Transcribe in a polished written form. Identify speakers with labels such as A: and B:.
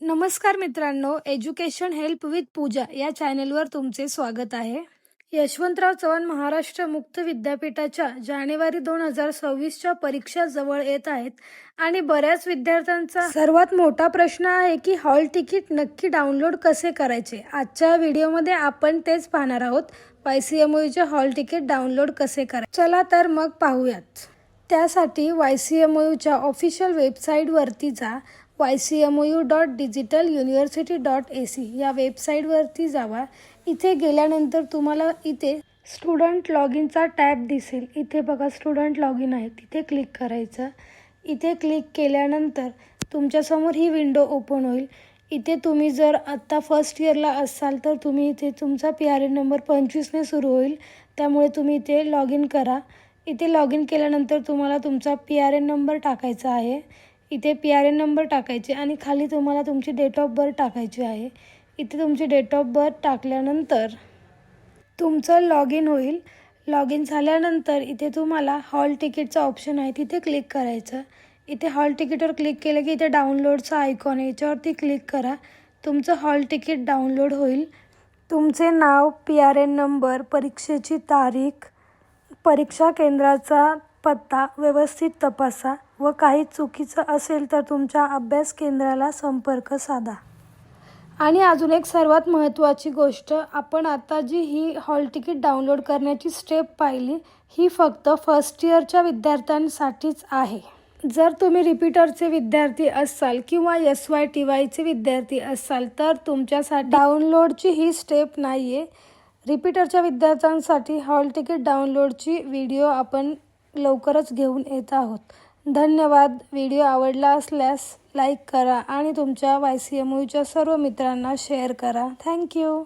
A: नमस्कार मित्रांनो, education help with पूजा या चॅनेलवर तुमचे स्वागत आहे. यशवंतराव चव्हाण महाराष्ट्र मुक्त विद्यापीठाच्या जानेवारी 2026च्या परीक्षा जवळ येत आहेत आणि बऱ्याच विद्यार्थ्यांचा सर्वात मोठा प्रश्न आहे की हॉल तिकीट नक्की डाउनलोड कसे करायचे. आजच्या व्हिडिओमध्ये आपण तेच पाहणार आहोत. YCMOUचे हॉल तिकीट डाउनलोड कसे करायचे. चला तर मग पाहूयात. त्यासाठी YCMOUच्या ऑफिशियल वेबसाईटवरती जा. ycmou.digitaluniversity.ac या वेबसाईटवरती जावा. इथे गेल्यानंतर तुम्हाला इथे स्टुडंट लॉग इनचा टॅब दिसेल. इथे बघा स्टुडंट लॉग इन आहे, तिथे क्लिक करायचं. इथे क्लिक केल्यानंतर तुमच्यासमोर ही विंडो ओपन होईल. इथे तुम्ही जर आत्ता फर्स्ट इयरला असाल तर तुम्ही इथे तुमचा PRN नंबर 25ने सुरू होईल, त्यामुळे तुम्ही इथे लॉग इन करा. इथे लॉग इन केल्यानंतर तुम्हाला तुमचा PRN नंबर टाकायचा आहे. इथे PRN नंबर टाकायचे आणि खाली तुम्हाला तुमची डेट ऑफ बर्थ टाकायची आहे. इथे तुमची डेट ऑफ बर्थ टाकल्यानंतर तुमचं लॉग इन होईल. लॉग इन झाल्यानंतर इथे तुम्हाला हॉल तिकीटचा ऑप्शन आहे, तिथे क्लिक करायचं. इथे हॉल तिकीटवर क्लिक केलं की इथे डाउनलोडचा आयकॉन आहे, याच्यावरती क्लिक करा. तुमचं हॉल तिकीट डाउनलोड होईल. तुमचे नाव, PRN नंबर, परीक्षेची तारीख, परीक्षा केंद्राचा पत्ता व्यवस्थित तपासा व काही चुकीचं असेल तर तुमच्या अभ्यास केंद्राला संपर्क साधा. आणि अजून एक सर्वात महत्त्वाची गोष्ट, आपण आता जी ही हॉल तिकीट डाउनलोड करण्याची स्टेप पाहिली, ही फक्त फर्स्ट इयरच्या विद्यार्थ्यांसाठीच आहे. जर तुम्ही रिपीटरचे विद्यार्थी असाल किंवा SYTYचे विद्यार्थी असाल तर तुमच्यासाठी डाउनलोडची ही स्टेप नाही आहे. रिपीटरच्या विद्यार्थ्यांसाठी हॉल तिकीट डाउनलोडची व्हिडिओ आपण लवकरच घेऊन येत आहोत. धन्यवाद. व्हिडिओ आवडला असल्यास लाईक करा आणि तुमच्या YCMOUच्या सर्व मित्रांना शेअर करा. थँक्यू.